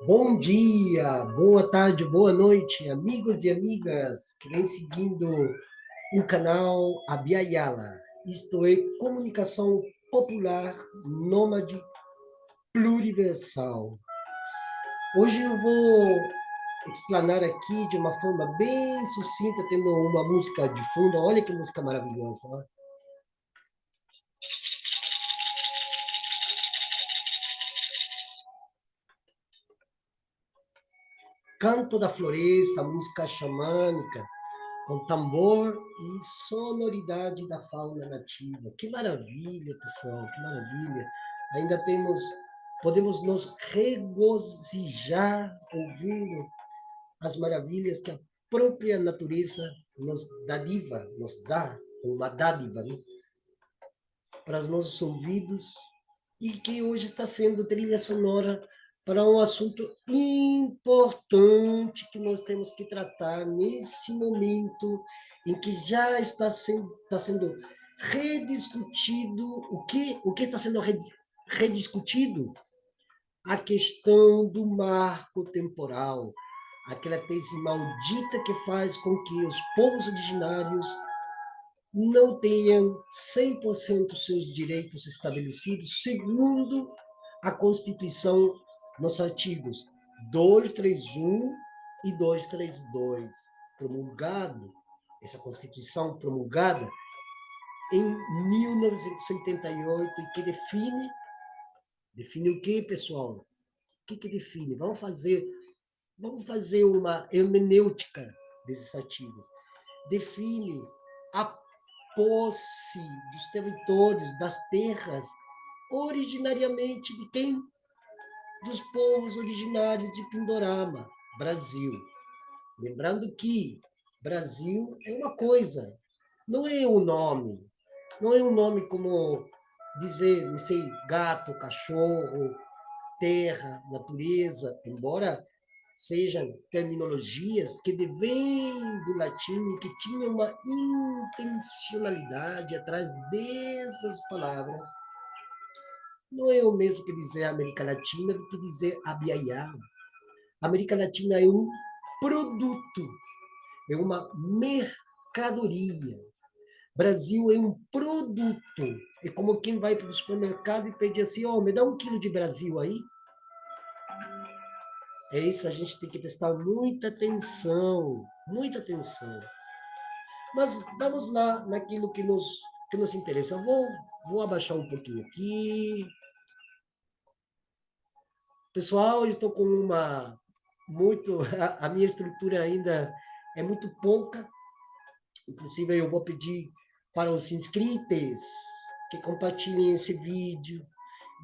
Bom dia, boa tarde, boa noite, amigos e amigas que vêm seguindo o canal Abiayala. Isto é comunicação popular, nômade, pluriversal. Hoje eu vou explanar aqui de uma forma bem sucinta, tendo uma música de fundo. Olha que música maravilhosa, ó. Canto da Floresta, música xamânica, com tambor e sonoridade da fauna nativa. Que maravilha, pessoal, que maravilha. Ainda podemos nos regozijar ouvindo as maravilhas que a própria natureza nos dá, uma dádiva, né, para os nossos ouvidos, e que hoje está sendo trilha sonora para um assunto importante que nós temos que tratar nesse momento em que já está sendo rediscutido. O que está sendo rediscutido? A questão do marco temporal, aquela tese maldita que faz com que os povos originários não tenham 100% seus direitos estabelecidos segundo a Constituição nos artigos 231 e 232, promulgado, essa Constituição promulgada em 1988, e que define o que, pessoal? O que define? Vamos fazer uma hermenêutica desses artigos. Define a posse dos territórios, das terras, originariamente de quem? Dos povos originários de Pindorama, Brasil. Lembrando que Brasil é uma coisa, não é um nome. Não é um nome como dizer, não sei, gato, cachorro, terra, natureza, embora sejam terminologias que devêm do latim e que tinham uma intencionalidade atrás dessas palavras. Não é o mesmo que dizer América Latina do que dizer Abiaiala. América Latina é um produto, é uma mercadoria. Brasil é um produto. É como quem vai para o supermercado e pede assim, me dá 1 quilo de Brasil aí. É isso, a gente tem que prestar muita atenção, muita atenção. Mas vamos lá naquilo que nos interessa. Vou abaixar um pouquinho aqui. Pessoal, eu estou com uma muito. A minha estrutura ainda é muito pouca. Inclusive, eu vou pedir para os inscritos que compartilhem esse vídeo,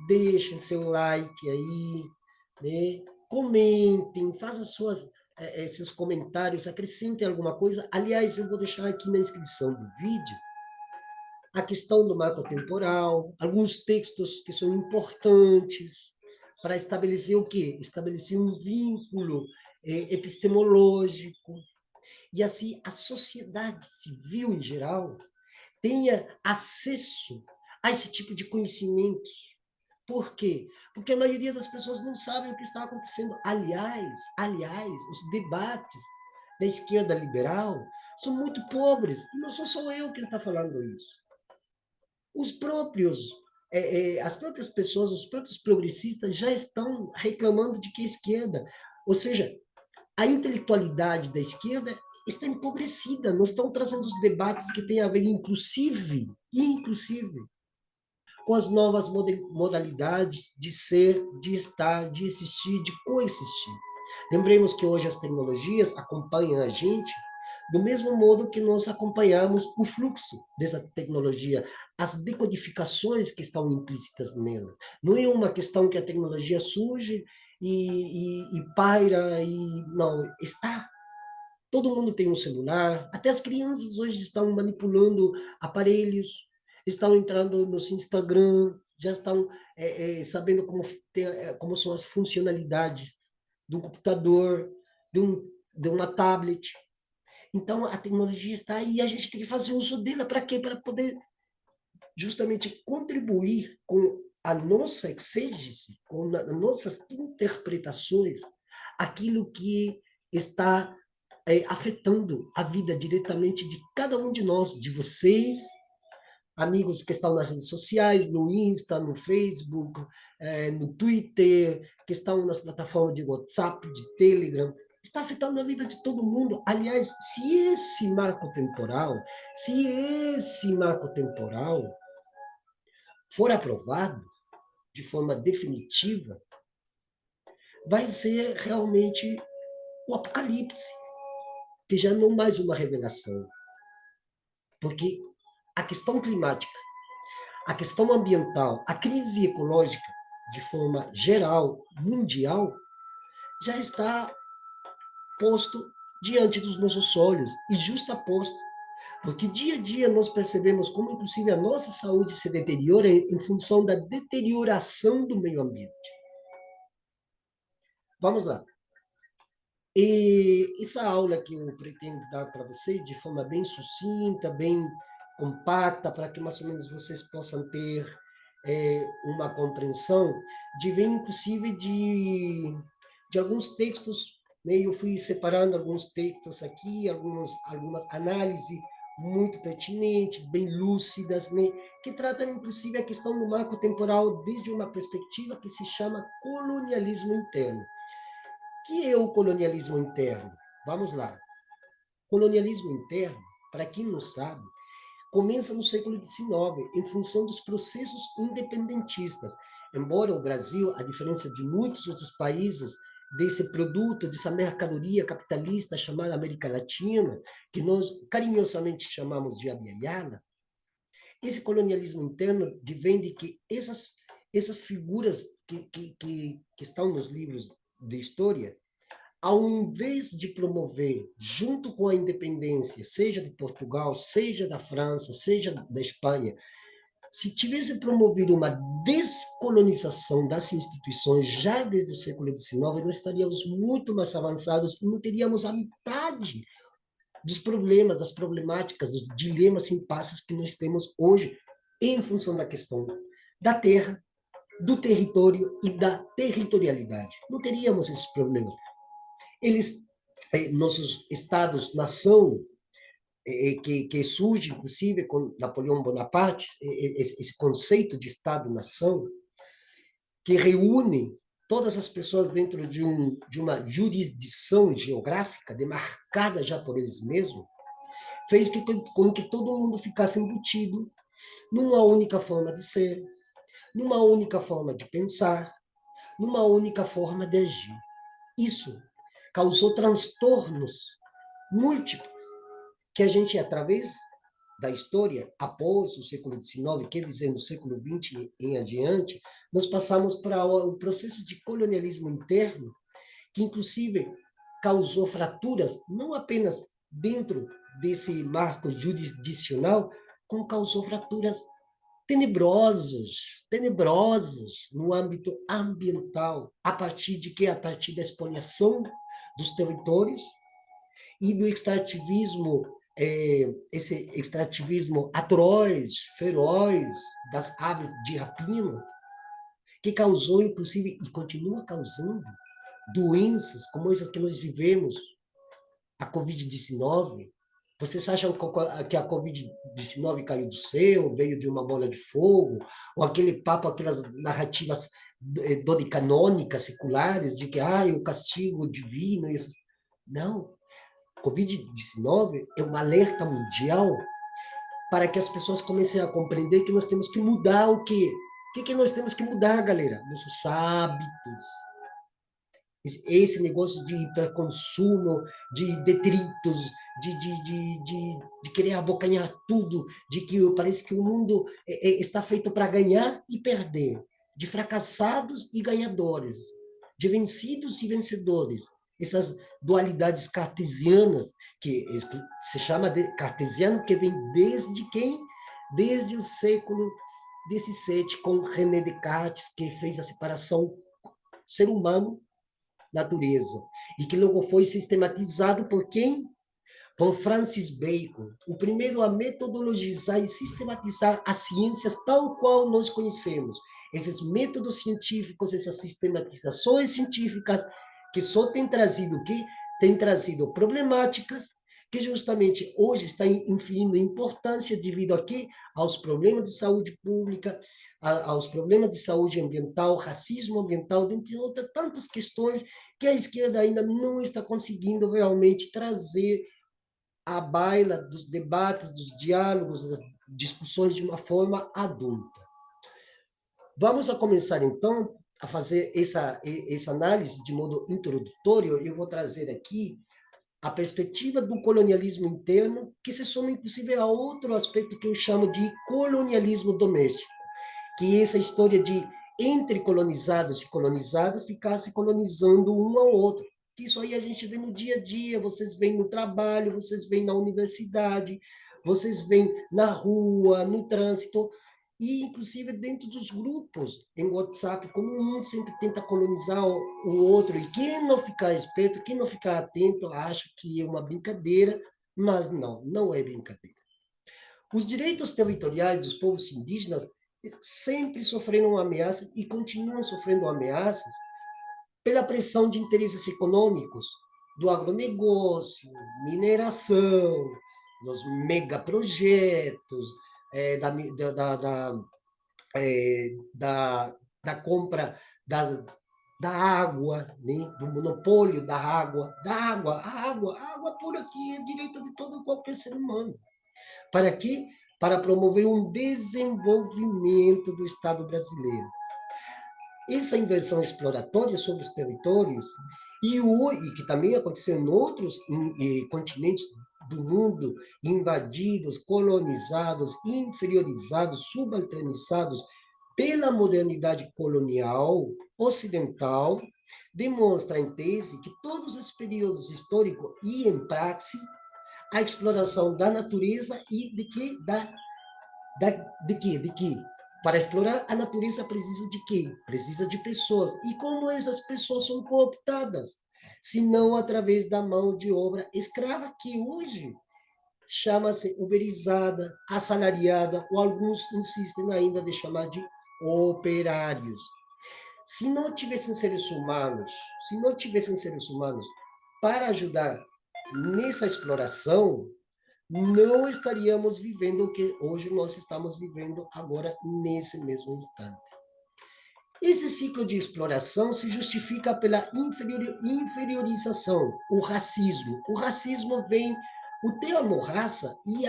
deixem seu like aí, né? Comentem, façam seus comentários, acrescentem alguma coisa. Aliás, eu vou deixar aqui na inscrição do vídeo a questão do marco temporal, alguns textos que são importantes para estabelecer o quê? Estabelecer um vínculo epistemológico, e assim a sociedade civil em geral tenha acesso a esse tipo de conhecimento. Por quê? Porque a maioria das pessoas não sabe o que está acontecendo. Aliás, os debates da esquerda liberal são muito pobres. E não sou só eu que está falando isso. Os próprios, as próprias pessoas, os próprios progressistas já estão reclamando de que a esquerda, ou seja, a intelectualidade da esquerda está empobrecida, não estão trazendo os debates que têm a ver, inclusive, com as novas modalidades de ser, de estar, de existir, de coexistir. Lembremos que hoje as tecnologias acompanham a gente do mesmo modo que nós acompanhamos o fluxo dessa tecnologia, as decodificações que estão implícitas nela. Não é uma questão que a tecnologia surge e paira, não, está. Todo mundo tem um celular, até as crianças hoje estão manipulando aparelhos, estão entrando no Instagram, já estão sabendo como são as funcionalidades de um computador, de uma tablet. Então, a tecnologia está aí e a gente tem que fazer uso dela para quê? Para poder justamente contribuir com a nossa exégese, com as nossas interpretações, aquilo que está afetando a vida diretamente de cada um de nós, de vocês, amigos que estão nas redes sociais, no Insta, no Facebook, no Twitter, que estão nas plataformas de WhatsApp, de Telegram, está afetando a vida de todo mundo. Aliás, se esse marco temporal for aprovado de forma definitiva, vai ser realmente o apocalipse, que já não mais uma revelação. Porque a questão climática, a questão ambiental, a crise ecológica, de forma geral, mundial, já está posto diante dos nossos olhos e justaposto. Porque dia a dia nós percebemos como, inclusive, a nossa saúde se deteriora em função da deterioração do meio ambiente. Vamos lá. E essa aula que eu pretendo dar para vocês de forma bem sucinta, bem compacta, para que mais ou menos vocês possam ter uma compreensão, vem inclusive de alguns textos, né? Eu fui separando alguns textos aqui, algumas análises muito pertinentes, bem lúcidas, né? Que tratam inclusive a questão do marco temporal desde uma perspectiva que se chama colonialismo interno. Que é o colonialismo interno? Vamos lá. Colonialismo interno, para quem não sabe, começa no século XIX, em função dos processos independentistas. Embora o Brasil, a diferença de muitos outros países, desse produto, dessa mercadoria capitalista chamada América Latina, que nós carinhosamente chamamos de Abiyala, esse colonialismo interno vem de que essas figuras que estão nos livros de história, ao invés de promover, junto com a independência, seja de Portugal, seja da França, seja da Espanha, se tivesse promovido uma descolonização das instituições já desde o século XIX, nós estaríamos muito mais avançados e não teríamos a metade dos problemas, das problemáticas, dos dilemas, impasses que nós temos hoje em função da questão da terra, do território e da territorialidade. Não teríamos esses problemas. Nossos estados-nação, que surge, inclusive, com Napoleão Bonaparte, esse conceito de Estado-nação, que reúne todas as pessoas dentro de uma jurisdição geográfica, demarcada já por eles mesmos, fez com que todo mundo ficasse embutido numa única forma de ser, numa única forma de pensar, numa única forma de agir. Isso causou transtornos múltiplos, que a gente, através da história, após o século XIX, quer dizer, no século XX em adiante, nós passamos para o processo de colonialismo interno, que inclusive causou fraturas, não apenas dentro desse marco jurisdicional, como causou fraturas tenebrosas no âmbito ambiental, a partir de quê? A partir da expoliação dos territórios e do extrativismo, esse extrativismo atroz, feroz das aves de rapina, que causou, inclusive, e continua causando, doenças como essas que nós vivemos, a Covid-19. Vocês acham que a Covid-19 caiu do céu, veio de uma bola de fogo, ou aquele papo, aquelas narrativas dodicanônicas, seculares, de que o castigo divino, isso. Não. Covid-19 é um alerta mundial para que as pessoas comecem a compreender que nós temos que mudar o quê? O que nós temos que mudar, galera? Nossos hábitos. Esse negócio de hiperconsumo, de detritos, de querer abocanhar tudo, de que parece que o mundo está feito para ganhar e perder, de fracassados e ganhadores, de vencidos e vencedores. Essas dualidades cartesianas, que se chama de cartesiano, que vem desde quem? Desde o século XVII, com René Descartes, que fez a separação ser humano natureza, e que logo foi sistematizado por quem? Por Francis Bacon, o primeiro a metodologizar e sistematizar as ciências tal qual nós conhecemos. esses métodos científicos, essas sistematizações científicas, que só têm trazido o quê? Têm trazido problemáticas, que justamente hoje está inferindo importância devido a quê? Aos problemas de saúde pública, aos problemas de saúde ambiental, racismo ambiental, dentre outras tantas questões que a esquerda ainda não está conseguindo realmente trazer à baila dos debates, dos diálogos, das discussões de uma forma adulta. Vamos a começar, então, a fazer essa análise de modo introdutório. Eu vou trazer aqui a perspectiva do colonialismo interno, que se soma, inclusive, a outro aspecto que eu chamo de colonialismo doméstico, que é essa história de entre colonizados e colonizadas ficar se colonizando um ao outro. Isso aí a gente vê no dia a dia, vocês veem no trabalho, vocês veem na universidade, vocês veem na rua, no trânsito, e inclusive dentro dos grupos em WhatsApp, como um sempre tenta colonizar o outro, e quem não ficar esperto, quem não ficar atento, acha que é uma brincadeira, mas não, não é brincadeira. Os direitos territoriais dos povos indígenas sempre sofreram ameaças e continuam sofrendo ameaças pela pressão de interesses econômicos, do agronegócio, mineração, dos megaprojetos, da compra da água, né? Do monopólio a água pura que é direito de todo qualquer ser humano. Para quê? Para promover um desenvolvimento do Estado brasileiro. Essa inversão exploratória sobre os territórios, e que também aconteceu em outros continentes do mundo, invadidos, colonizados, inferiorizados, subalternizados pela modernidade colonial ocidental, demonstra em tese que todos os períodos históricos e em praxe a exploração da natureza e de que para explorar a natureza precisa de quê? Precisa de pessoas. E como essas pessoas são cooptadas? Se não através da mão de obra escrava, que hoje chama-se uberizada, assalariada, ou alguns insistem ainda de chamar de operários. Se não tivessem seres humanos, se não tivessem seres humanos para ajudar nessa exploração, não estaríamos vivendo o que hoje nós estamos vivendo agora, nesse mesmo instante. Esse ciclo de exploração se justifica pela inferiorização, o racismo. O racismo vem, o termo raça e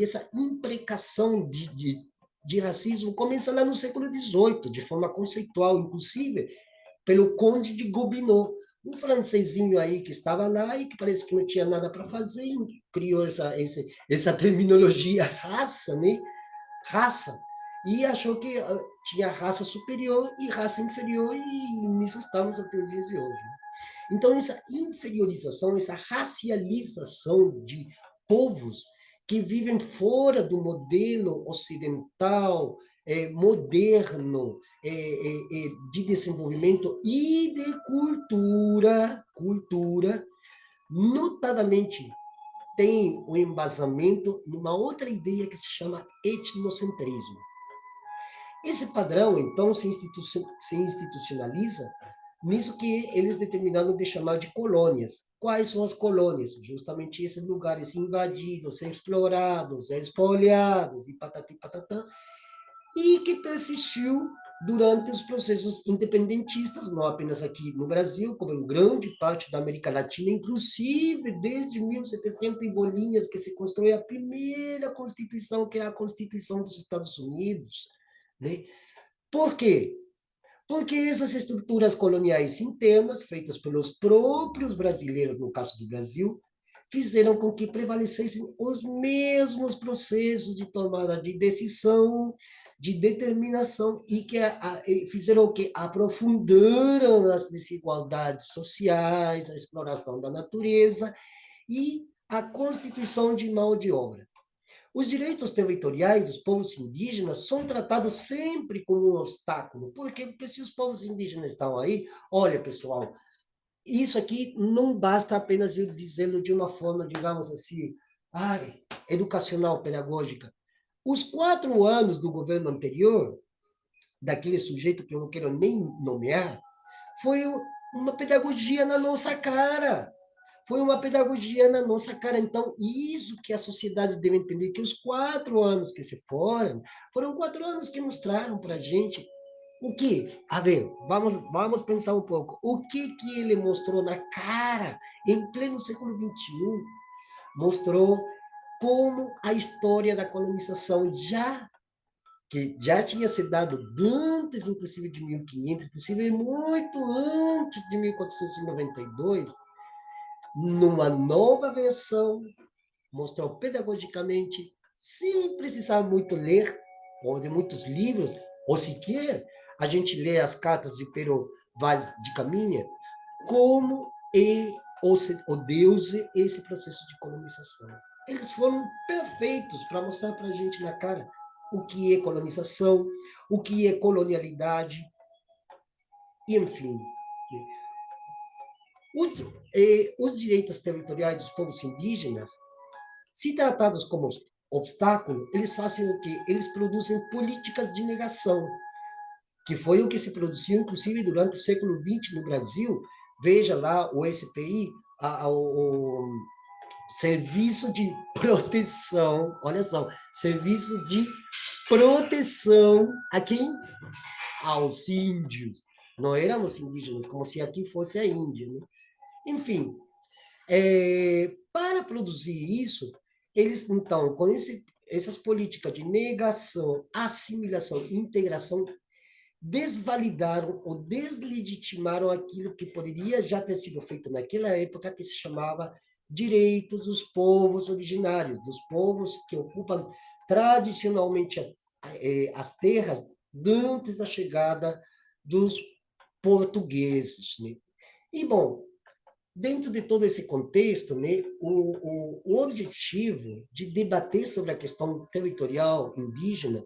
essa imprecação de racismo começa lá no século XVIII, de forma conceitual, inclusive pelo Conde de Gobineau, um francesinho aí que estava lá e que parece que não tinha nada para fazer, e criou essa terminologia raça, né? Raça, e achou que tinha raça superior e raça inferior, e nisso estamos até os dias de hoje. Então, essa inferiorização, essa racialização de povos que vivem fora do modelo ocidental, moderno, de desenvolvimento e de cultura, notadamente tem o embasamento numa outra ideia que se chama etnocentrismo. Esse padrão, então, se institucionaliza nisso que eles determinaram de chamar de colônias. Quais são as colônias? Justamente esses lugares invadidos, explorados, espoliados, e patati patatã, e que persistiu durante os processos independentistas, não apenas aqui no Brasil, como em grande parte da América Latina, inclusive desde 1700 e bolinhas, que se construiu a primeira Constituição, que é a Constituição dos Estados Unidos, né? Por quê? Porque essas estruturas coloniais internas, feitas pelos próprios brasileiros, no caso do Brasil, fizeram com que prevalecessem os mesmos processos de tomada de decisão, de determinação, e que fizeram o que? Aprofundaram as desigualdades sociais, a exploração da natureza e a constituição de mão de obra. Os direitos territoriais dos povos indígenas são tratados sempre como um obstáculo. Por quê? Porque se os povos indígenas estão aí, olha, pessoal, isso aqui não basta apenas eu dizê-lo de uma forma, digamos assim, educacional, pedagógica. Os 4 anos do governo anterior daquele sujeito que eu não quero nem nomear, foi uma pedagogia na nossa cara. Foi uma pedagogia na nossa cara. Então, isso que a sociedade deve entender, que os 4 anos que se foram 4 anos que mostraram para a gente o que, a ver, vamos pensar um pouco, o que ele mostrou na cara, em pleno século XXI, mostrou como a história da colonização que já tinha se dado antes, inclusive, de 1500, inclusive muito antes de 1492, numa nova versão, mostrou pedagogicamente, sem precisar muito ler, ou de muitos livros, ou sequer a gente lê as cartas de Pero Vaz de Caminha, como o Deus esse processo de colonização. Eles foram perfeitos para mostrar para a gente na cara o que é colonização, o que é colonialidade, e enfim. Os, os direitos territoriais dos povos indígenas, se tratados como obstáculo, eles fazem o quê? Eles produzem políticas de negação, que foi o que se produziu, inclusive, durante o século XX no Brasil. Veja lá o SPI, o Serviço de Proteção, olha só, Serviço de Proteção a quem? Aos índios. Não éramos indígenas, como se aqui fosse a Índia, né? Enfim, para produzir isso, eles, então, com essas políticas de negação, assimilação, integração, desvalidaram ou deslegitimaram aquilo que poderia já ter sido feito naquela época, que se chamava direitos dos povos originários, dos povos que ocupam tradicionalmente as terras antes da chegada dos portugueses, né? E, bom, dentro de todo esse contexto, né, o objetivo de debater sobre a questão territorial indígena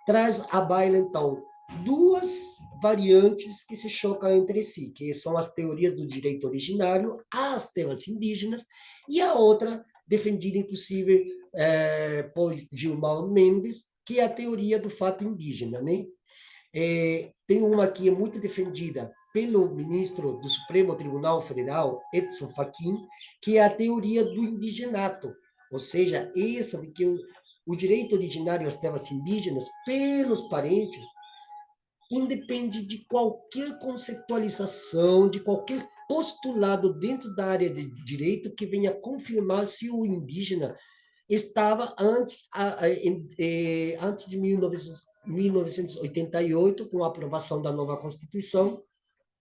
traz à baila, então, duas variantes que se chocam entre si, que são as teorias do direito originário às terras indígenas, e a outra, defendida inclusive por Gilmar Mendes, que é a teoria do fato indígena, né? Tem uma que é muito defendida pelo ministro do Supremo Tribunal Federal, Edson Fachin, que é a teoria do indigenato, ou seja, essa de que o direito originário às terras indígenas, pelos parentes, independe de qualquer conceitualização, de qualquer postulado dentro da área de direito que venha confirmar se o indígena estava antes de 1988, com a aprovação da nova Constituição,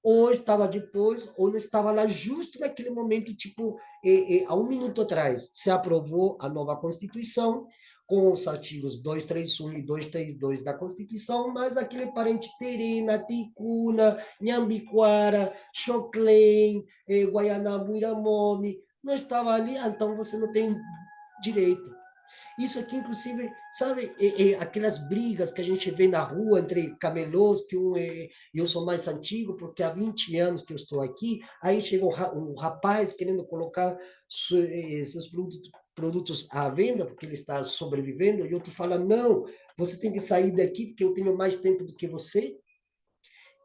ou estava depois, ou não estava lá justo naquele momento, tipo, há um minuto atrás, se aprovou a nova Constituição, com os artigos 231 e 232 da Constituição, mas aquele parente Terena, Ticuna, Nhambiquara, Xoclém, Guaianamu, Iramome, não estava ali, então você não tem direito. Isso aqui, inclusive, sabe, aquelas brigas que a gente vê na rua entre camelôs, que eu sou mais antigo, porque há 20 anos que eu estou aqui, aí chega um rapaz querendo colocar seus produtos à venda, porque ele está sobrevivendo, e outro fala, não, você tem que sair daqui, porque eu tenho mais tempo do que você.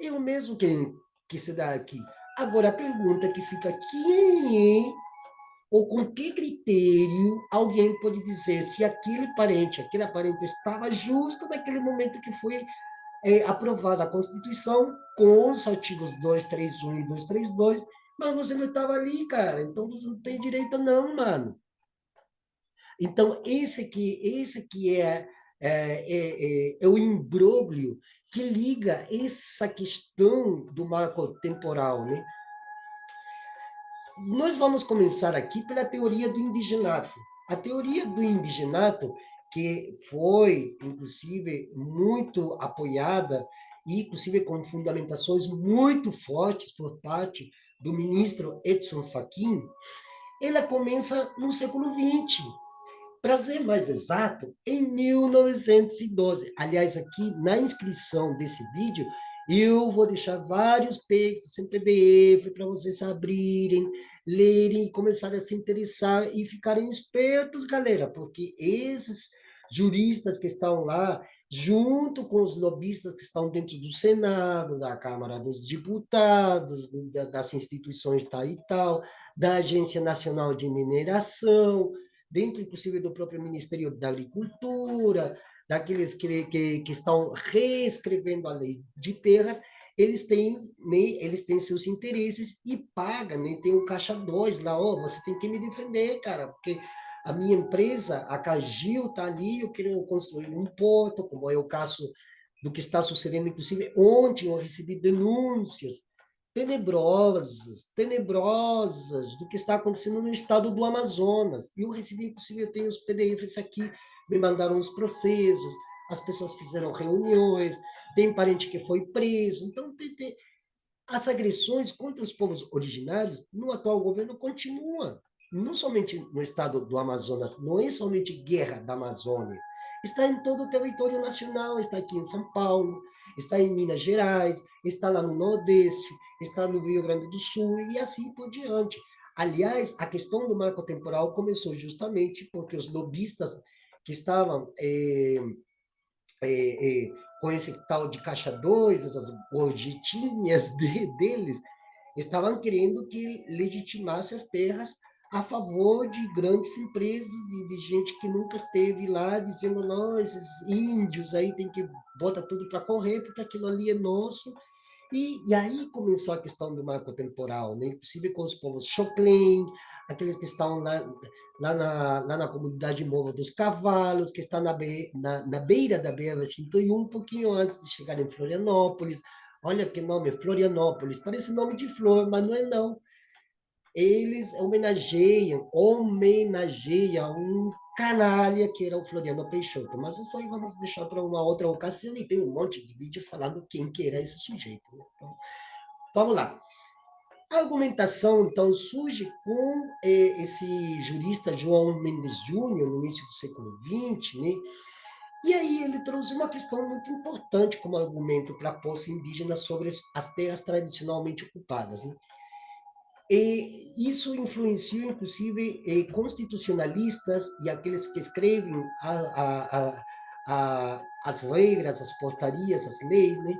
Eu mesmo que se dá aqui. Agora, a pergunta que fica, quem é ou com que critério alguém pode dizer se aquele parente estava justo naquele momento que foi aprovada a Constituição com os artigos 231 e 232, mas você não estava ali, cara, então você não tem direito não, mano. Então, esse que é o imbróglio que liga essa questão do marco temporal, né? Nós vamos começar aqui pela teoria do indigenato. A teoria do indigenato, que foi, inclusive, muito apoiada, e inclusive com fundamentações muito fortes por parte do ministro Edson Fachin, ela começa no século XX. Para ser mais exato, em 1912. Aliás, aqui na inscrição desse vídeo, eu vou deixar vários textos em PDF para vocês abrirem, lerem e começarem a se interessar e ficarem espertos, galera, porque esses juristas que estão lá junto com os lobistas que estão dentro do Senado, da Câmara dos Deputados, das instituições tal e tal, da Agência Nacional de Mineração, dentro, inclusive, do próprio Ministério da Agricultura, daqueles que estão reescrevendo a lei de terras, eles têm seus interesses e pagam, né? Tem um caixa 2 lá, ó, você tem que me defender, cara, porque a minha empresa, a Cagil, está ali, eu quero construir um porto, como é o caso do que está sucedendo, inclusive ontem eu recebi denúncias tenebrosas, tenebrosas do que está acontecendo no estado do Amazonas. E eu recebi, inclusive, eu tenho os PDFs aqui, me mandaram os processos, as pessoas fizeram reuniões, tem parente que foi preso. Então, as agressões contra os povos originários no atual governo continuam. Não somente no estado do Amazonas, não é somente guerra da Amazônia. Está em todo o território nacional, está aqui em São Paulo, está em Minas Gerais, está lá no Nordeste, está no Rio Grande do Sul e assim por diante. Aliás, a questão do marco temporal começou justamente porque os lobistas que estavam com esse tal de caixa 2, essas gorjetinhas deles, estavam querendo que legitimasse as terras a favor de grandes empresas e de gente que nunca esteve lá dizendo, não, esses índios aí tem que botar tudo para correr, porque aquilo ali é nosso. E aí começou a questão do marco temporal, né? Inclusive com os povos Xoclém, aqueles que estão lá na comunidade Morro dos Cavalos, que está na beira da BR-101, um pouquinho antes de chegar em Florianópolis. Olha que nome, Florianópolis, parece nome de flor, mas não é não. Eles homenageiam um canalha que era o Floriano Peixoto, mas isso aí vamos deixar para uma outra ocasião, e tem um monte de vídeos falando quem que era esse sujeito, né? Então, vamos lá. A argumentação, então, surge com esse jurista João Mendes Júnior, no início do século XX, né? E aí ele trouxe uma questão muito importante como argumento para a posse indígena sobre as terras tradicionalmente ocupadas, né? E isso influenciou, inclusive, constitucionalistas e aqueles que escrevem as regras, as portarias, as leis, né?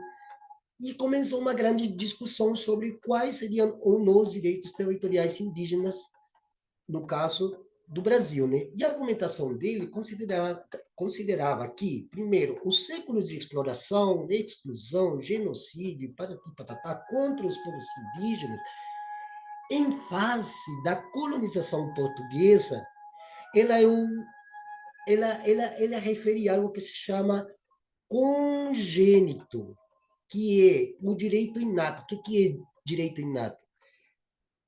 E começou uma grande discussão sobre quais seriam ou não os direitos territoriais indígenas, no caso do Brasil, né? E a argumentação dele considerava que, primeiro, os séculos de exploração, exclusão, genocídio, patati patatá, contra os povos indígenas, em face da colonização portuguesa, ela, é um, ela refere a algo que se chama congênito, que é o direito inato. O que é direito inato?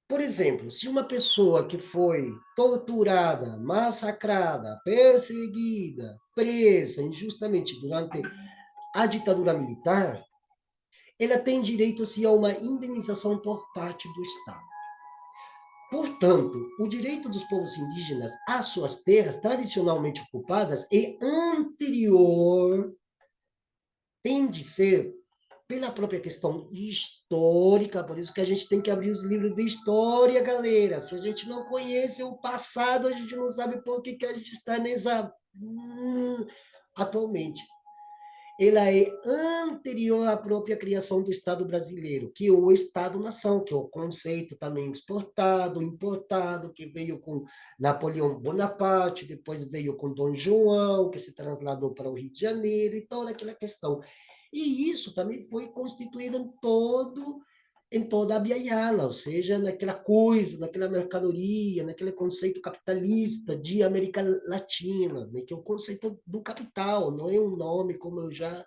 Por exemplo, se uma pessoa que foi torturada, massacrada, perseguida, presa injustamente durante a ditadura militar, ela tem direito-se a uma indenização por parte do Estado. Portanto, o direito dos povos indígenas às suas terras tradicionalmente ocupadas é anterior, tem de ser, pela própria questão histórica, por isso que a gente tem que abrir os livros de história, galera. Se a gente não conhece o passado, a gente não sabe por que a gente está nessa atualmente. Ela é anterior à própria criação do Estado brasileiro, que é o Estado-nação, que é o conceito também exportado, importado, que veio com Napoleão Bonaparte, depois veio com Dom João, que se trasladou para o Rio de Janeiro, e toda aquela questão. E isso também foi constituído em toda a Biayala, ou seja, naquela coisa, naquela mercadoria, naquele conceito capitalista de América Latina, né, que é o conceito do capital, não é um nome como eu já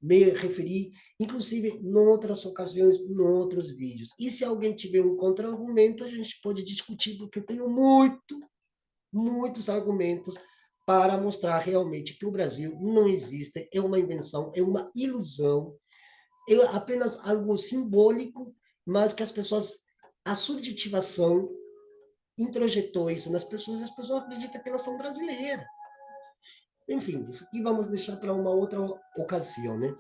me referi, inclusive em outras ocasiões, em outros vídeos. E se alguém tiver um contra-argumento, a gente pode discutir, porque eu tenho muitos argumentos para mostrar realmente que o Brasil não existe, é uma invenção, é uma ilusão, é apenas algo simbólico, mas que as pessoas, a subjetivação introjetou isso nas pessoas, e as pessoas acreditam que elas são brasileiras. Enfim, isso aqui vamos deixar para uma outra ocasião, né?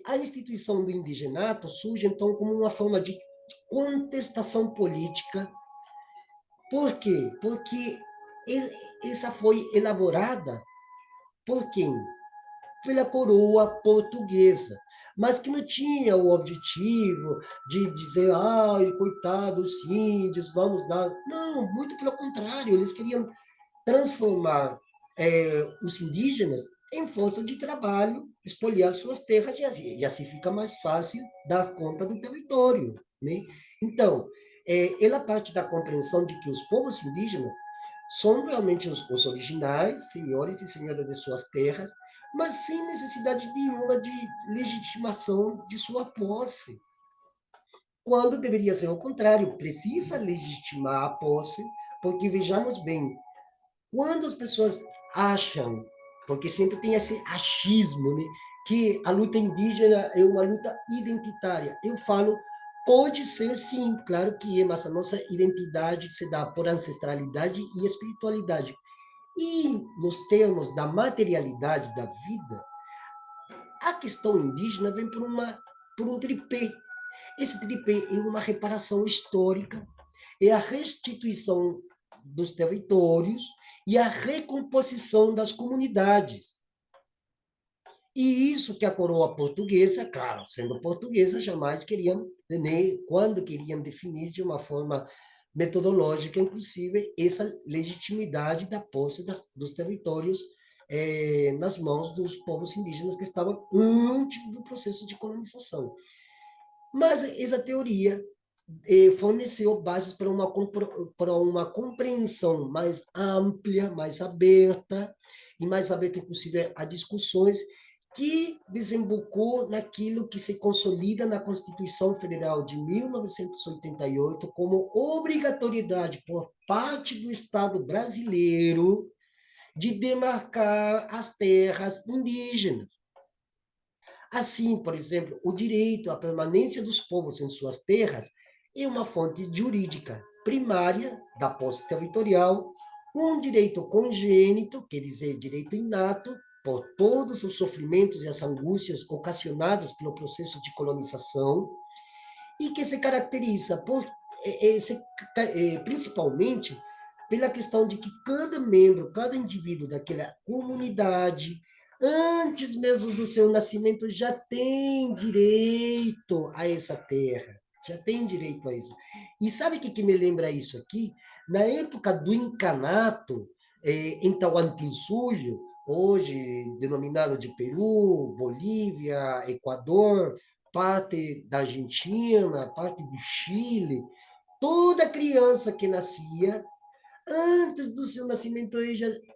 A instituição do indigenato surge, então, como uma forma de contestação política. Por quê? Porque Essa foi elaborada por quem? Pela coroa portuguesa, mas que não tinha o objetivo de dizer, ai, coitados, índios, vamos dar. Não, muito pelo contrário, eles queriam transformar os indígenas em força de trabalho, expoliar suas terras, e assim fica mais fácil dar conta do território. Né? Então, ela parte da compreensão de que os povos indígenas são realmente os originais, senhores e senhoras de suas terras, mas sem necessidade nenhuma de legitimação de sua posse. Quando deveria ser o contrário, precisa legitimar a posse, porque vejamos bem, quando as pessoas acham, porque sempre tem esse achismo, né, que a luta indígena é uma luta identitária, eu falo, pode ser sim, claro que é, mas a nossa identidade se dá por ancestralidade e espiritualidade. E nos termos da materialidade da vida, a questão indígena vem por um tripé. Esse tripé é uma reparação histórica, é a restituição dos territórios e a recomposição das comunidades. E isso que a coroa portuguesa, claro, sendo portuguesa, jamais queriam, nem quando queriam definir de uma forma metodológica, inclusive, essa legitimidade da posse dos territórios nas mãos dos povos indígenas que estavam antes do processo de colonização. Mas essa teoria forneceu bases para uma compreensão mais ampla, mais aberta, e mais aberta, inclusive, a discussões que desembocou naquilo que se consolida na Constituição Federal de 1988 como obrigatoriedade por parte do Estado brasileiro de demarcar as terras indígenas. Assim, por exemplo, o direito à permanência dos povos em suas terras é uma fonte jurídica primária da posse territorial, um direito congênito, quer dizer, direito inato, por todos os sofrimentos e as angústias ocasionadas pelo processo de colonização, e que se caracteriza principalmente pela questão de que cada membro, cada indivíduo daquela comunidade, antes mesmo do seu nascimento, já tem direito a essa terra, já tem direito a isso. E sabe o que me lembra isso aqui? Na época do incanato, em Tahuantinsuyo, hoje denominado de Peru, Bolívia, Equador, parte da Argentina, parte do Chile, toda criança que nascia, antes do seu nascimento,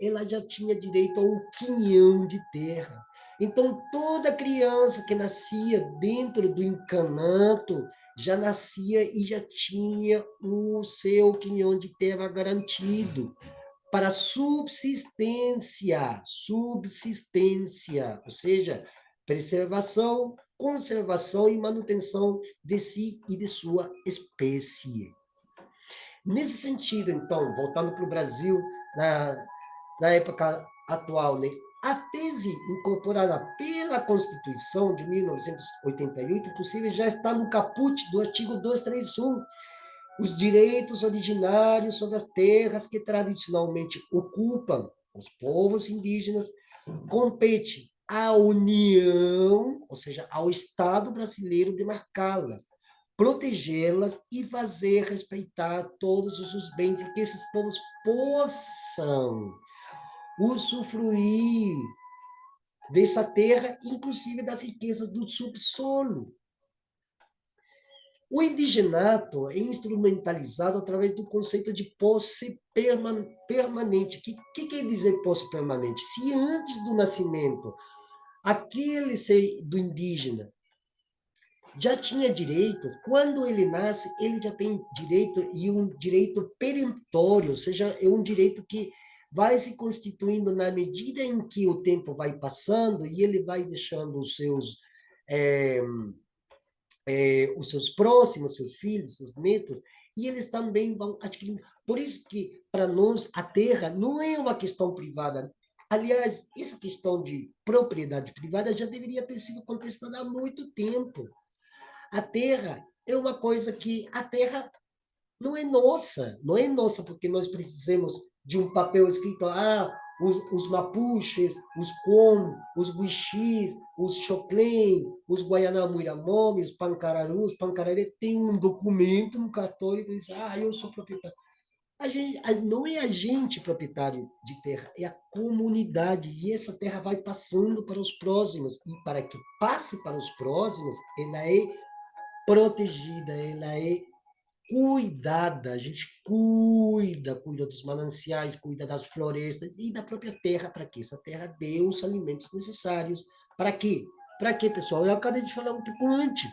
ela já tinha direito a um quinhão de terra. Então, toda criança que nascia dentro do encanato já nascia e já tinha o seu quinhão de terra garantido para subsistência, ou seja, preservação, conservação e manutenção de si e de sua espécie. Nesse sentido, então, voltando para o Brasil, na época atual, né, a tese incorporada pela Constituição de 1988, inclusive, já está no caput do artigo 231, os direitos originários sobre as terras que tradicionalmente ocupam os povos indígenas, compete à União, ou seja, ao Estado brasileiro demarcá-las, protegê-las e fazer respeitar todos os bens e que esses povos possam usufruir dessa terra, inclusive das riquezas do subsolo. O indigenato é instrumentalizado através do conceito de posse permanente. O que quer dizer posse permanente? Se antes do nascimento, aquele ser do indígena já tinha direito, quando ele nasce, ele já tem direito, e um direito peremptório, ou seja, é um direito que vai se constituindo na medida em que o tempo vai passando e ele vai deixando é, os seus próximos, seus filhos, seus netos, e eles também vão adquirindo. Por isso que, para nós, a terra não é uma questão privada. Aliás, essa questão de propriedade privada já deveria ter sido contestada há muito tempo. A terra é uma coisa que a terra não é nossa porque nós precisamos de um papel escrito, os mapuches, os com, os guixis, os xoclém, os guaianamuiramome, os pancararus, pancararé, tem um documento no cartório que diz, eu sou proprietário. Não é a gente proprietário de terra, é a comunidade, e essa terra vai passando para os próximos, e para que passe para os próximos, ela é protegida, ela é cuidada, a gente cuida dos mananciais, cuida das florestas e da própria terra, para que essa terra dê os alimentos necessários. Para quê? Para quê, pessoal? Eu acabei de falar um pouco antes.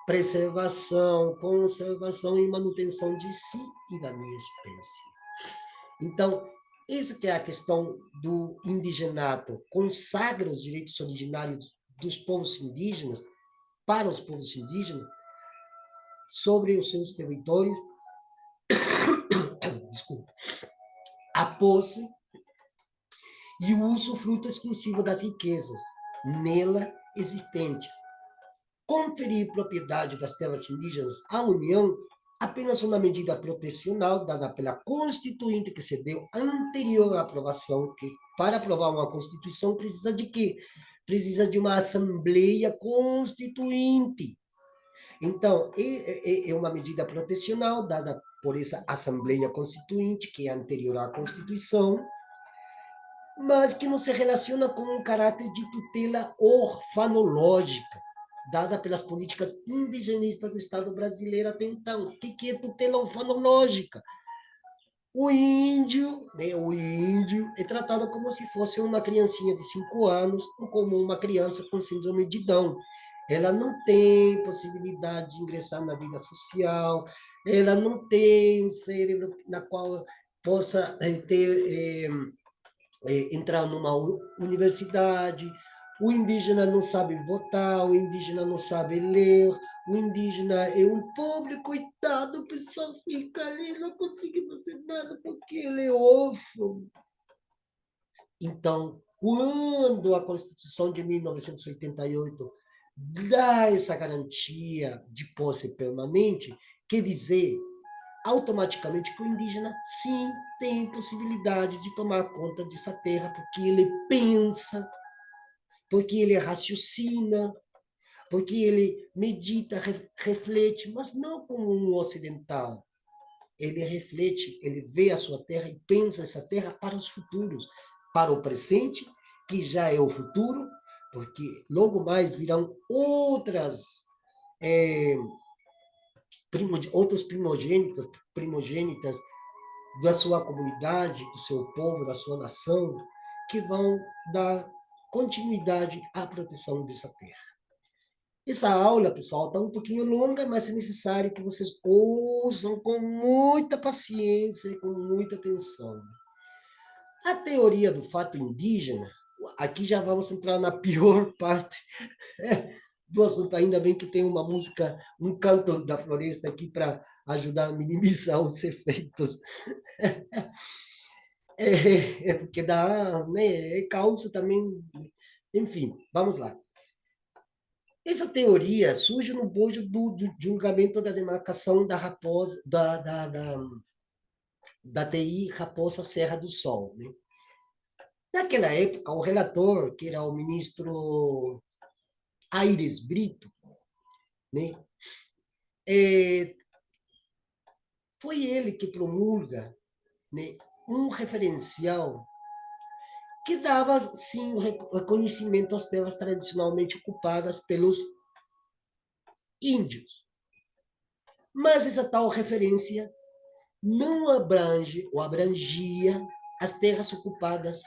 Preservação, conservação e manutenção de si e da minha espécie. Então, essa que é a questão do indigenato, consagra os direitos originários dos povos indígenas, para os povos indígenas, sobre os seus territórios, desculpa, a posse e o usufruto exclusivo das riquezas nela existentes. Conferir propriedade das terras indígenas à União apenas uma medida protecional dada pela Constituinte que se deu anterior à aprovação, que para aprovar uma Constituição precisa de quê? Precisa de uma Assembleia Constituinte. Então, é uma medida protecional dada por essa Assembleia Constituinte, que é anterior à Constituição, mas que não se relaciona com um caráter de tutela orfanológica, dada pelas políticas indigenistas do Estado brasileiro até então. O que é tutela orfanológica? O índio é tratado como se fosse uma criancinha de 5 anos ou como uma criança com síndrome de Down. Ela não tem possibilidade de ingressar na vida social, ela não tem um cérebro na qual possa entrar numa universidade, o indígena não sabe votar, o indígena não sabe ler, o indígena é um pobre, coitado, o pessoal fica ali, não consegue fazer nada porque ele é órfão. Então, quando a Constituição de 1988 dá essa garantia de posse permanente, quer dizer, automaticamente que o indígena, sim, tem possibilidade de tomar conta dessa terra, porque ele pensa, porque ele raciocina, porque ele medita, reflete, mas não como um ocidental. Ele reflete, ele vê a sua terra e pensa essa terra para os futuros, para o presente, que já é o futuro, porque logo mais virão outros primogênitas da sua comunidade, do seu povo, da sua nação, que vão dar continuidade à proteção dessa terra. Essa aula, pessoal, está um pouquinho longa, mas é necessário que vocês ouçam com muita paciência e com muita atenção. A teoria do fato indígena, aqui já vamos entrar na pior parte do assunto. Ainda bem que tem uma música, um canto da floresta aqui para ajudar a minimizar os efeitos. Porque dá, né, causa também, enfim, vamos lá. Essa teoria surge no bojo do julgamento da demarcação da Raposa, da TI Raposa Serra do Sol. Né? Naquela época, o relator, que era o ministro Aires Brito, né, foi ele que promulga, né, um referencial que dava, sim, o reconhecimento às terras tradicionalmente ocupadas pelos índios. Mas essa tal referência não abrange ou abrangia as terras ocupadas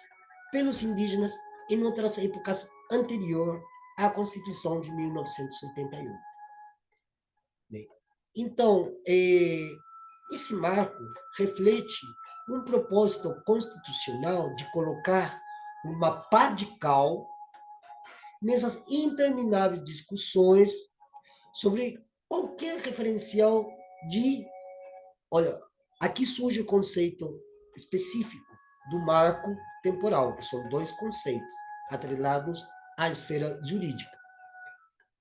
pelos indígenas em outras épocas anterior à Constituição de 1988. Então, esse marco reflete um propósito constitucional de colocar uma pá de cal nessas intermináveis discussões sobre qualquer referencial de... Olha, aqui surge o conceito específico do marco temporal, que são dois conceitos atrelados à esfera jurídica.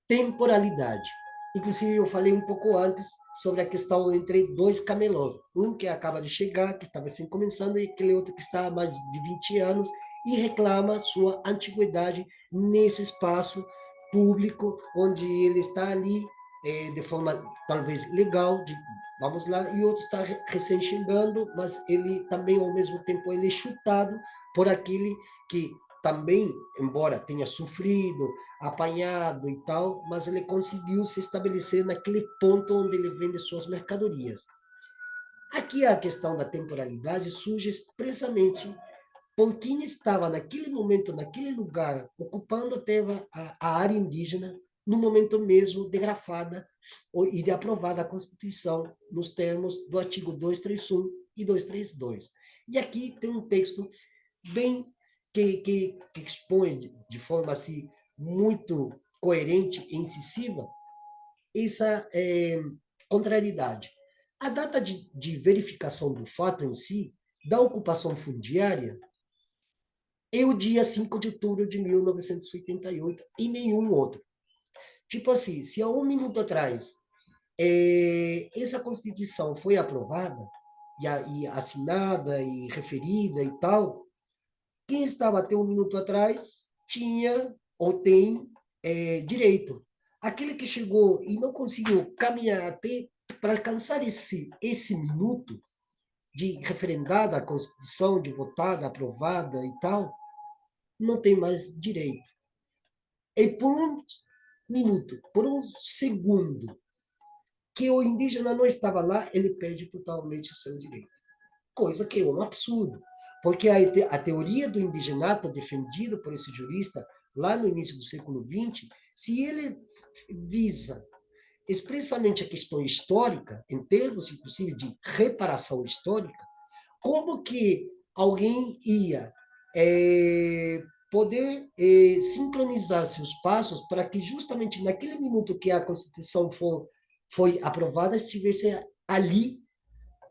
Temporalidade. Inclusive, eu falei um pouco antes sobre a questão entre dois camelôs. Um que acaba de chegar, que estava assim começando, e aquele outro que está há mais de 20 anos e reclama sua antiguidade nesse espaço público, onde ele está ali de forma talvez legal, vamos lá, e outro está recém chegando, mas ele também, ao mesmo tempo, ele é chutado por aquele que também, embora tenha sofrido, apanhado e tal, mas ele conseguiu se estabelecer naquele ponto onde ele vende suas mercadorias. Aqui a questão da temporalidade surge expressamente por quem estava naquele momento, naquele lugar, ocupando a área indígena, no momento mesmo de grafada e de aprovada a Constituição, nos termos do artigo 231 e 232. E aqui tem um texto bem que expõe de forma assim muito coerente e incisiva essa contrariedade. A data de verificação do fato em si, da ocupação fundiária, é o dia 5 de outubro de 1988 e nenhum outro. Tipo assim, se há um minuto atrás essa Constituição foi aprovada e assinada e referida e tal, quem estava até um minuto atrás tinha ou tem direito. Aquele que chegou e não conseguiu caminhar até para alcançar esse minuto de referendada a Constituição, de votada, aprovada e tal, não tem mais direito. E por um minuto, por um segundo, que o indígena não estava lá, ele perde totalmente o seu direito. Coisa que é um absurdo, porque a teoria do indigenato defendida por esse jurista lá no início do século XX, se ele visa expressamente a questão histórica, em termos, inclusive, de reparação histórica, como que alguém ia poder sincronizar seus passos para que justamente naquele minuto que a Constituição foi aprovada, estivesse ali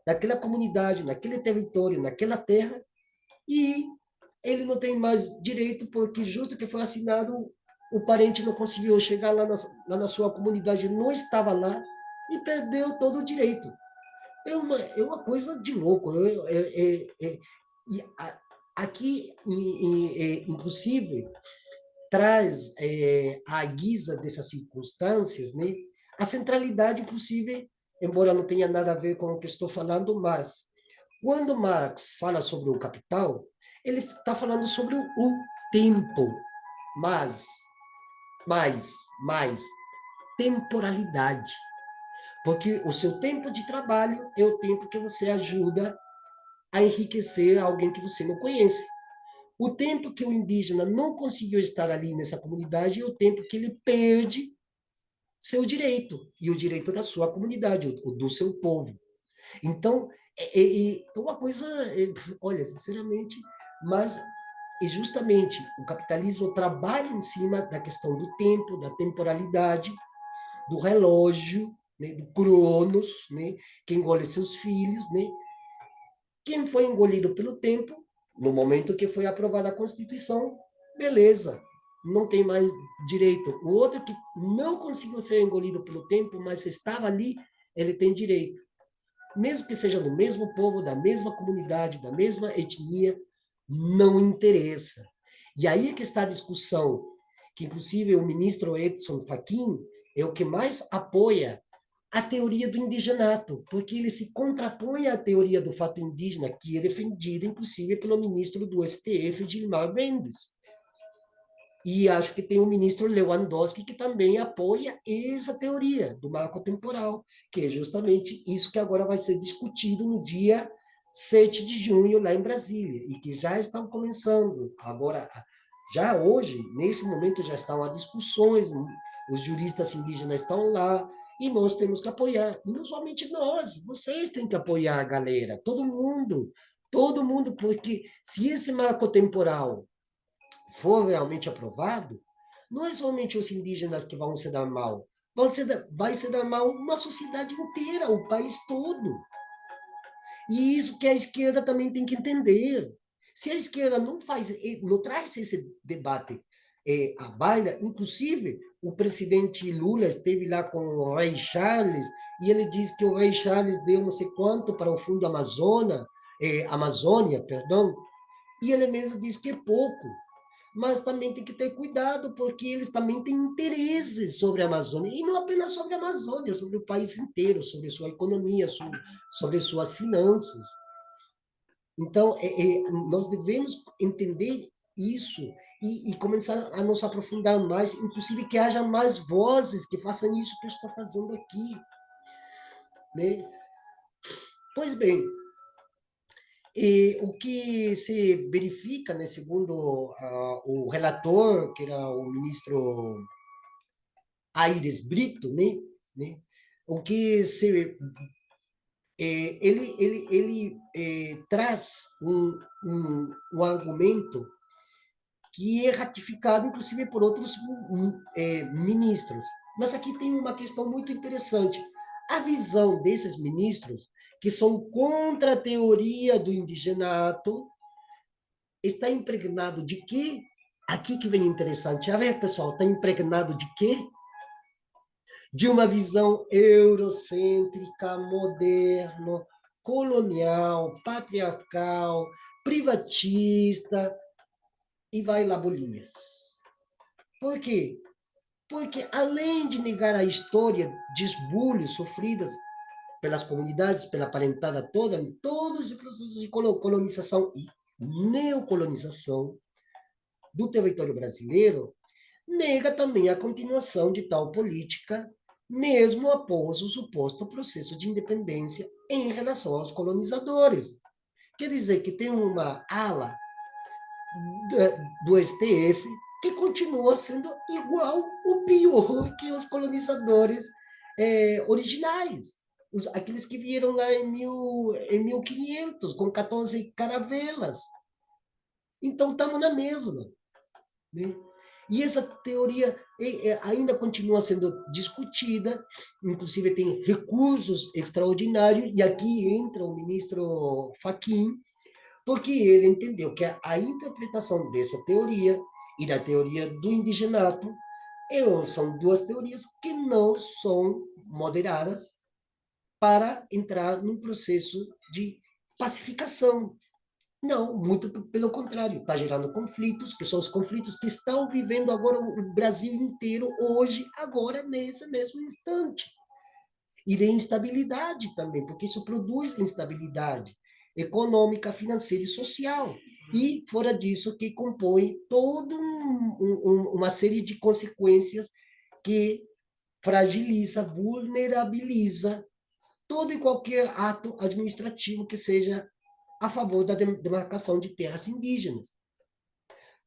naquela comunidade, naquele território, naquela terra, e ele não tem mais direito, porque justo que foi assinado, o parente não conseguiu chegar lá na sua comunidade, não estava lá, e perdeu todo o direito. É uma coisa de louco. E aqui, inclusive, traz à guisa dessas circunstâncias, né, a centralidade, inclusive, embora não tenha nada a ver com o que estou falando, mas quando Marx fala sobre o capital, ele está falando sobre o tempo, mas, mais, mais, temporalidade. Porque o seu tempo de trabalho é o tempo que você ajuda a enriquecer alguém que você não conhece. O tempo que o indígena não conseguiu estar ali nessa comunidade é o tempo que ele perde seu direito e o direito da sua comunidade, o do seu povo. Então, é uma coisa, olha, sinceramente, mas é justamente o capitalismo trabalha em cima da questão do tempo, da temporalidade, do relógio, né, do cronos, né, que engole seus filhos, né? Quem foi engolido pelo tempo, no momento que foi aprovada a Constituição, beleza, não tem mais direito. O outro que não conseguiu ser engolido pelo tempo, mas estava ali, ele tem direito. Mesmo que seja do mesmo povo, da mesma comunidade, da mesma etnia, não interessa. E aí é que está a discussão, que inclusive o ministro Edson Fachin é o que mais apoia a teoria do indigenato, porque ele se contrapõe à teoria do fato indígena, que é defendida, inclusive, pelo ministro do STF, Gilmar Mendes. E acho que tem o ministro Lewandowski que também apoia essa teoria do marco temporal, que é justamente isso que agora vai ser discutido no dia 7 de junho, lá em Brasília, e que já estão começando. Agora, já hoje, nesse momento, já estão as discussões, os juristas indígenas estão lá, e nós temos que apoiar. E não somente nós, vocês têm que apoiar a galera, todo mundo, porque se esse marco temporal for realmente aprovado, não é somente os indígenas que vão se dar mal, vai se dar mal uma sociedade inteira, o país todo. E isso que a esquerda também tem que entender. Se a esquerda não traz esse debate à baila, inclusive o presidente Lula esteve lá com o rei Charles, e ele diz que o rei Charles deu não sei quanto para o Fundo Amazônia, perdão, e ele mesmo diz que é pouco. Mas também tem que ter cuidado, porque eles também têm interesses sobre a Amazônia, e não apenas sobre a Amazônia, sobre o país inteiro, sobre sua economia, sobre suas finanças. Então, nós devemos entender isso e começar a nos aprofundar mais, inclusive que haja mais vozes que façam isso que eu estou fazendo aqui. Né? Pois bem, o que se verifica, né, segundo o relator, que era o ministro Aires Brito, né, o que se ele traz um argumento que é ratificado, inclusive, por outros ministros. Mas aqui tem uma questão muito interessante. A visão desses ministros, que são contra a teoria do indigenato, está impregnado de quê? Aqui que vem interessante. A ver, pessoal, está impregnado de quê? De uma visão eurocêntrica, moderno, colonial, patriarcal, privatista, e vai lá bolinhas. Por quê? Porque, além de negar a história de esbulhos sofridas pelas comunidades, pela parentada toda, em todos os processos de colonização e neocolonização do território brasileiro, nega também a continuação de tal política, mesmo após o suposto processo de independência em relação aos colonizadores. Quer dizer que tem uma ala do STF que continua sendo igual ou pior que os colonizadores originais, aqueles que vieram lá em 1500, com 14 caravelas. Então, estamos na mesma. Né? E essa teoria ainda continua sendo discutida, inclusive tem recursos extraordinários, e aqui entra o ministro Fachin, porque ele entendeu que a interpretação dessa teoria e da teoria do indigenato são duas teorias que não são moderadas para entrar num processo de pacificação. Não, muito pelo contrário, está gerando conflitos, que são os conflitos que estão vivendo agora o Brasil inteiro, hoje, agora, nesse mesmo instante. E de instabilidade também, porque isso produz instabilidade econômica, financeira e social. E, fora disso, que compõe toda uma série de consequências que fragiliza, vulnerabiliza todo e qualquer ato administrativo que seja a favor da demarcação de terras indígenas.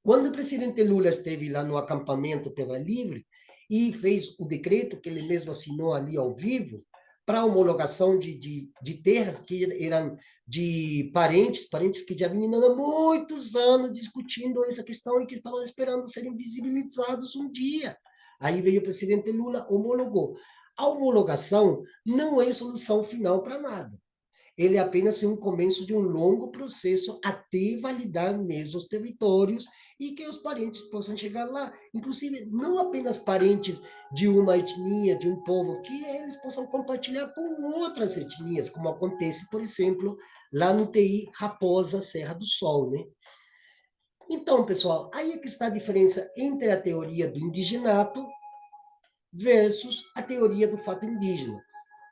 Quando o presidente Lula esteve lá no acampamento Terra Livre e fez o decreto que ele mesmo assinou ali ao vivo, para homologação de terras que eram de parentes que já vinham há muitos anos discutindo essa questão e que estavam esperando serem visibilizados um dia. Aí veio o presidente Lula, homologou. A homologação não é solução final para nada. Ele é apenas um começo de um longo processo até validar mesmo os territórios e que os parentes possam chegar lá. Inclusive, não apenas parentes de uma etnia, de um povo, que eles possam compartilhar com outras etnias, como acontece, por exemplo, lá no TI Raposa Serra do Sol, né? Então, pessoal, aí é que está a diferença entre a teoria do indigenato versus a teoria do fato indígena.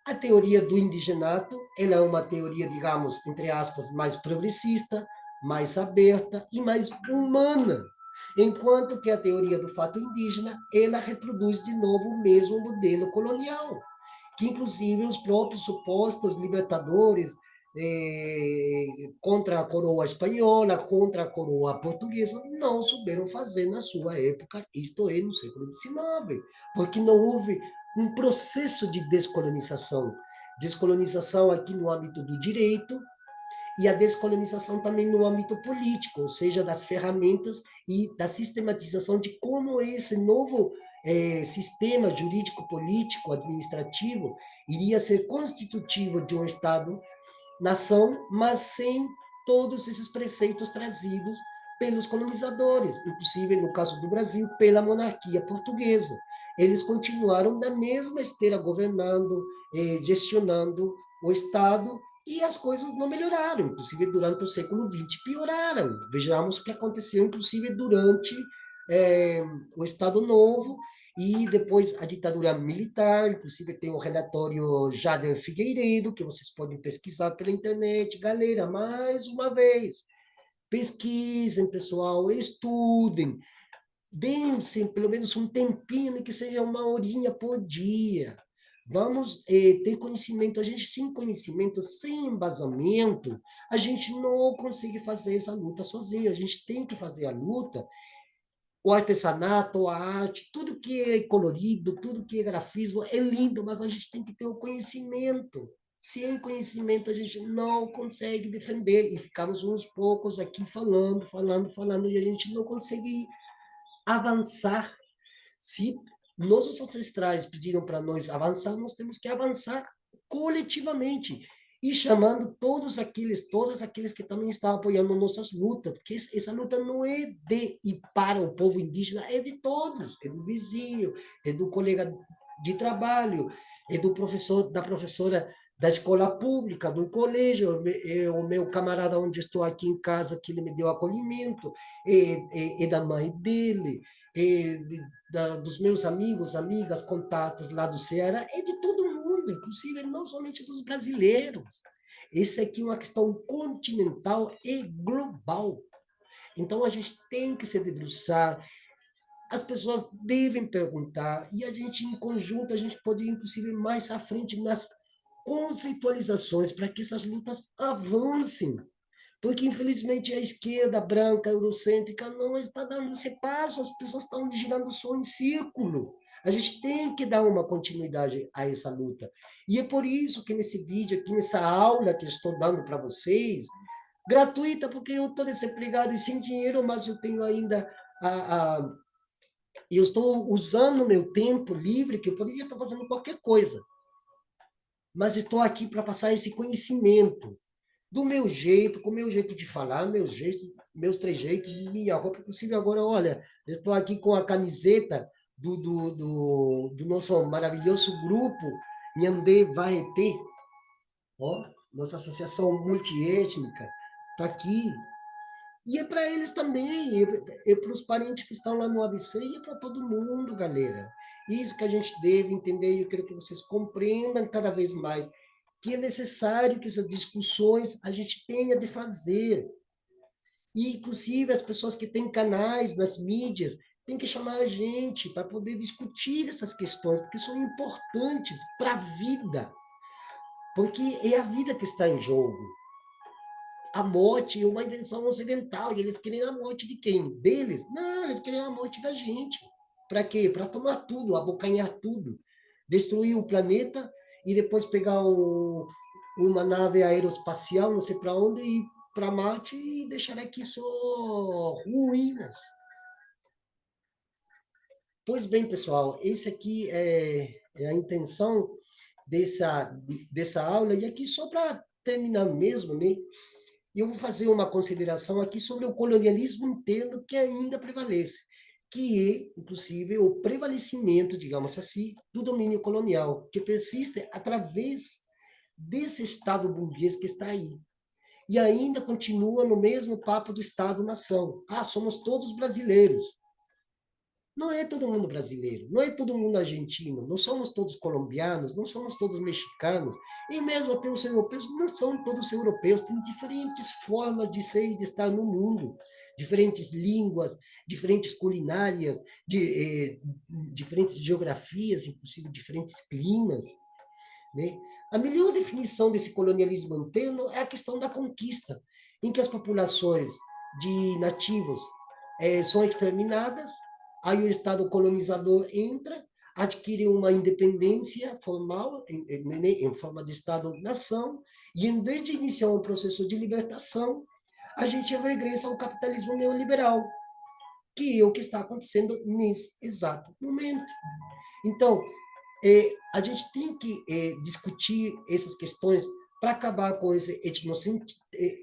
A teoria do indigenato, ela é uma teoria, digamos, entre aspas, mais progressista, mais aberta e mais humana, enquanto que a teoria do fato indígena, ela reproduz de novo o mesmo modelo colonial, que inclusive os próprios supostos libertadores contra a coroa espanhola, contra a coroa portuguesa, não souberam fazer na sua época, isto é, no século XIX, porque não houve um processo de descolonização. Descolonização aqui no âmbito do direito e a descolonização também no âmbito político, ou seja, das ferramentas e da sistematização de como esse novo sistema jurídico-político, administrativo, iria ser constitutivo de um Estado-nação, mas sem todos esses preceitos trazidos pelos colonizadores, inclusive, no caso do Brasil, pela monarquia portuguesa. eles continuaram da mesma esteira governando, gestionando o Estado, e as coisas não melhoraram, inclusive durante o século XX pioraram. Vejamos o que aconteceu, inclusive, durante o Estado Novo, e depois a ditadura militar, inclusive tem o relatório Jader Figueiredo, que vocês podem pesquisar pela internet. Galera, mais uma vez, pesquisem, pessoal, estudem, deem-se pelo menos um tempinho, nem que seja uma horinha por dia. Vamos ter conhecimento. A gente, sem conhecimento, sem embasamento, a gente não consegue fazer essa luta sozinho. A gente tem que fazer a luta, o artesanato, a arte, tudo que é colorido, tudo que é grafismo é lindo, mas a gente tem que ter o conhecimento. Sem conhecimento, a gente não consegue defender, e ficamos uns poucos aqui falando, falando, falando, e a gente não consegue avançar. Se nossos ancestrais pediram para nós avançar, nós temos que avançar coletivamente e chamando todas aqueles que também estão apoiando nossas lutas, porque essa luta não é de e para o povo indígena, é de todos, é do vizinho, é do colega de trabalho, é do professor, da professora da escola pública, do colégio, é o meu camarada onde estou aqui em casa, que ele me deu acolhimento, é da mãe dele, é dos meus amigos, amigas, contatos lá do Ceará, é de todo mundo, inclusive não somente dos brasileiros. Esse aqui é uma questão continental e global. Então a gente tem que se debruçar, as pessoas devem perguntar, e a gente, em conjunto, a gente pode ir, inclusive, mais à frente nas conceitualizações para que essas lutas avancem. Porque, infelizmente, a esquerda branca, eurocêntrica, não está dando esse passo, as pessoas estão girando só em círculo. A gente tem que dar uma continuidade a essa luta. E é por isso que nesse vídeo, aqui nessa aula que eu estou dando para vocês, gratuita, porque eu estou desempregado e sem dinheiro, mas eu tenho ainda eu estou usando o meu tempo livre, que eu poderia estar fazendo qualquer coisa, mas estou aqui para passar esse conhecimento do meu jeito, com o meu jeito de falar, meus trejeitos, minha roupa. Inclusive, agora, olha, eu estou aqui com a camiseta do nosso maravilhoso grupo, Nhandê Varretê, ó, nossa associação multiétnica, está aqui. E é para eles também, é para os parentes que estão lá no ABC, e é para todo mundo, galera. Isso que a gente deve entender, e eu quero que vocês compreendam cada vez mais, que é necessário que essas discussões a gente tenha de fazer. E, inclusive, as pessoas que têm canais nas mídias têm que chamar a gente para poder discutir essas questões, porque são importantes para a vida. Porque é a vida que está em jogo. A morte é uma invenção ocidental, e eles querem a morte de quem? Deles? Não, eles querem a morte da gente. Para quê? Para tomar tudo, abocanhar tudo, destruir o planeta e depois pegar uma nave aeroespacial, não sei para onde, e ir para Marte e deixar aqui só ruínas. Pois bem, pessoal, esse aqui é a intenção dessa, dessa aula, e aqui só para terminar mesmo, né? E eu vou fazer uma consideração aqui sobre o colonialismo interno que ainda prevalece, que é, inclusive, o prevalecimento, digamos assim, do domínio colonial, que persiste através desse Estado burguês que está aí. E ainda continua no mesmo papo do Estado-nação. Ah, somos todos brasileiros. Não é todo mundo brasileiro, não é todo mundo argentino, não somos todos colombianos, não somos todos mexicanos, e mesmo até os europeus, não são todos europeus, têm diferentes formas de ser e de estar no mundo, diferentes línguas, diferentes culinárias, diferentes geografias, inclusive diferentes climas, né? A melhor definição desse colonialismo interno é a questão da conquista, em que as populações de nativos são exterminadas, aí o Estado colonizador entra, adquire uma independência formal, em forma de Estado-nação, e em vez de iniciar um processo de libertação, a gente regressa ao capitalismo neoliberal, que é o que está acontecendo nesse exato momento. Então, a gente tem que discutir essas questões para acabar com esse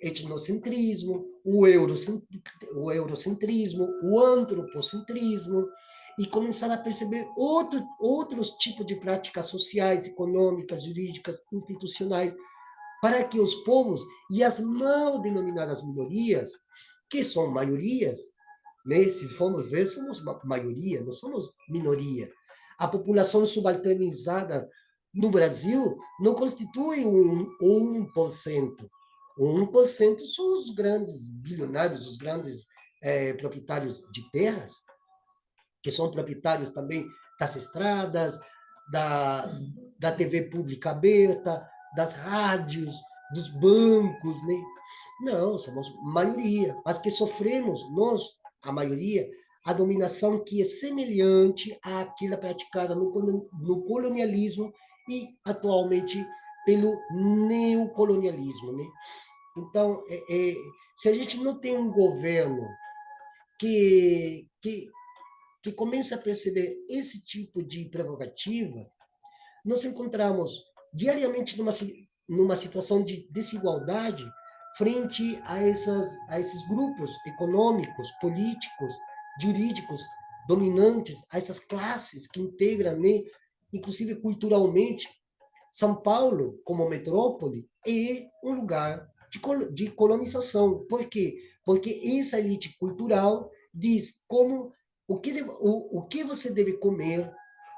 etnocentrismo, o eurocentrismo, o antropocentrismo, e começar a perceber outros tipos de práticas sociais, econômicas, jurídicas, institucionais, para que os povos e as mal denominadas minorias, que são maiorias, né? Se formos ver, somos maioria, não somos minoria. A população subalternizada no Brasil não constitui 1%. O 1% são os grandes bilionários, os grandes proprietários de terras, que são proprietários também das estradas, da, da TV pública aberta, das rádios, dos bancos, né? Não, somos maioria, mas que sofremos, nós, a maioria, a dominação que é semelhante àquela praticada no colonialismo e atualmente pelo neocolonialismo, né? Então, se a gente não tem um governo que, que, que comece a perceber esse tipo de prerrogativas, nos encontramos diariamente numa situação de desigualdade frente a esses grupos econômicos, políticos, jurídicos dominantes, a essas classes que integram, né, inclusive culturalmente, São Paulo, como metrópole, é um lugar de colonização. Por quê? Porque essa elite cultural diz o que você deve comer,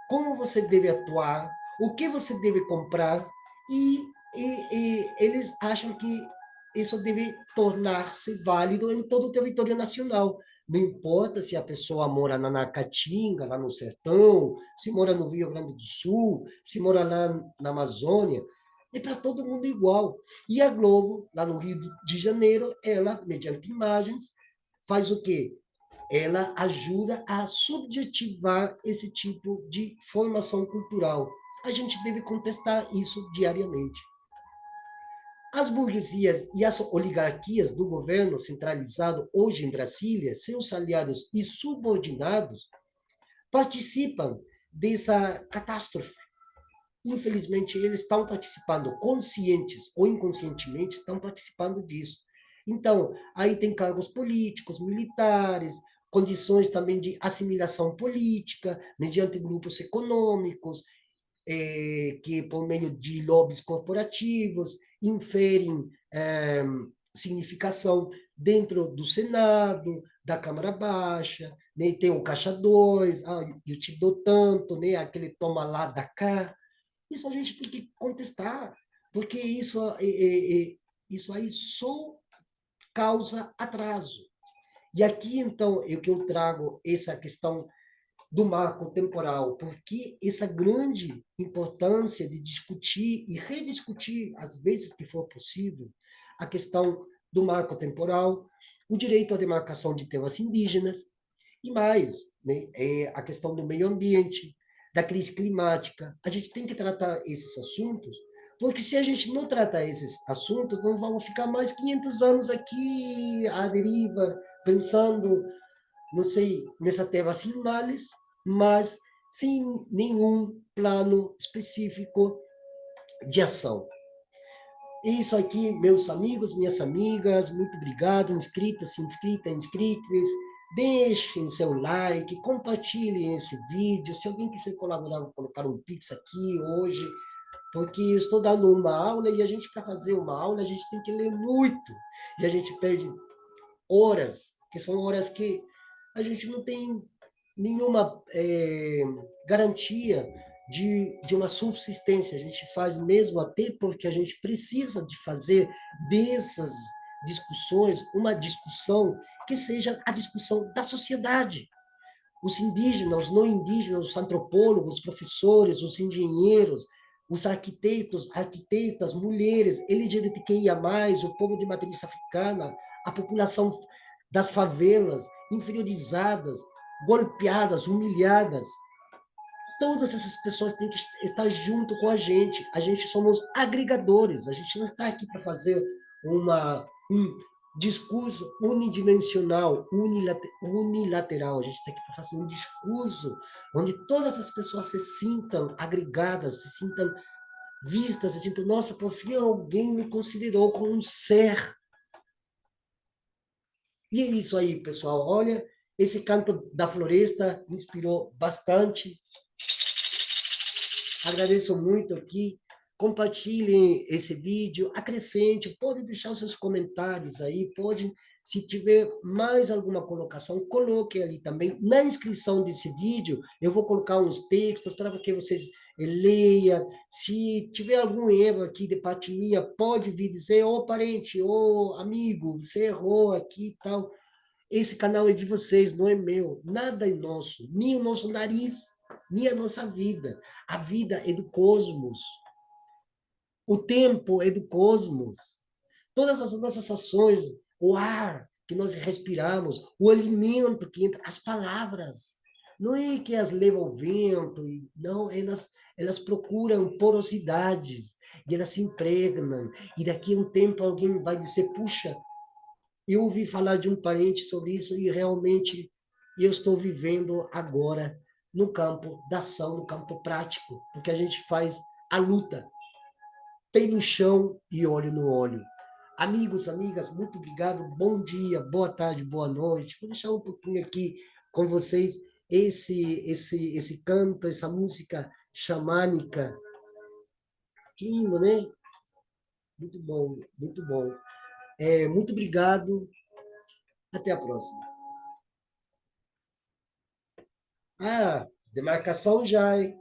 como você deve atuar, o que você deve comprar, e eles acham que isso deve tornar-se válido em todo o território nacional. Não importa se a pessoa mora na Caatinga, lá no sertão, se mora no Rio Grande do Sul, se mora lá na Amazônia, é para todo mundo igual. E a Globo, lá no Rio de Janeiro, ela, mediante imagens, faz o quê? Ela ajuda a subjetivar esse tipo de formação cultural. A gente deve contestar isso diariamente. As burguesias e as oligarquias do governo centralizado hoje em Brasília, seus aliados e subordinados, participam dessa catástrofe. Infelizmente, eles estão participando, conscientes ou inconscientemente, estão participando disso. Então, aí tem cargos políticos, militares, condições também de assimilação política, mediante grupos econômicos, que, por meio de lobbies corporativos, inferem significação dentro do Senado, da Câmara Baixa, né? Tem o Caixa 2, eu te dou tanto, né? Aquele toma lá da cá. Isso a gente tem que contestar, porque isso aí só causa atraso. E aqui, então, é que eu trago essa questão do marco temporal, porque essa grande importância de discutir e rediscutir, às vezes que for possível, a questão do marco temporal, o direito à demarcação de terras indígenas, e mais, né, a questão do meio ambiente, da crise climática. A gente tem que tratar esses assuntos, porque se a gente não tratar esses assuntos, não vamos ficar mais 500 anos aqui à deriva, pensando, não sei, nessa terra sem males, mas sem nenhum plano específico de ação. Isso aqui, meus amigos, minhas amigas, muito obrigado, inscritos, inscritas, inscritos, deixem seu like, compartilhem esse vídeo, se alguém quiser colaborar, vou colocar um Pix aqui hoje, porque eu estou dando uma aula e a gente, para fazer uma aula, a gente tem que ler muito, e a gente perde horas, que são horas que a gente não tem nenhuma garantia de uma subsistência. A gente faz mesmo até porque a gente precisa de fazer dessas discussões uma discussão que seja a discussão da sociedade. Os indígenas, os não indígenas, os antropólogos, os professores, os engenheiros, os arquitetos, arquitetas, mulheres, LGBTQIA+, o povo de matriz africana, a população das favelas, inferiorizadas, golpeadas, humilhadas. Todas essas pessoas têm que estar junto com a gente. A gente somos agregadores. A gente não está aqui para fazer um discurso unidimensional, unilateral. A gente está aqui para fazer um discurso onde todas as pessoas se sintam agregadas, se sintam vistas, se sintam, nossa, por fim alguém me considerou como um ser. E é isso aí, pessoal. Olha, Esse canto da floresta inspirou bastante. Agradeço muito aqui. Compartilhem esse vídeo, acrescente, pode deixar os seus comentários aí, pode, se tiver mais alguma colocação, coloque ali também. Na inscrição desse vídeo, eu vou colocar uns textos para que vocês leiam. Se tiver algum erro aqui de parte minha, pode vir dizer, ô parente, ô amigo, você errou aqui e tal. Esse canal é de vocês, não é meu. Nada é nosso, nem o nosso nariz, nem a nossa vida. A vida é do cosmos. O tempo é do cosmos. Todas as nossas ações, o ar que nós respiramos, o alimento que entra, as palavras. Não é que as levam ao vento, não, elas procuram porosidades e elas se impregnam. E daqui a um tempo alguém vai dizer: puxa, eu ouvi falar de um parente sobre isso e realmente eu estou vivendo agora no campo da ação, no campo prático, porque a gente faz a luta, pé no chão e olho no olho. Amigos, amigas, muito obrigado, bom dia, boa tarde, boa noite. Vou deixar um pouquinho aqui com vocês esse canto, essa música xamânica. Que lindo, né? Muito bom, muito bom. Muito obrigado, até a próxima. Ah, demarcação já, hein?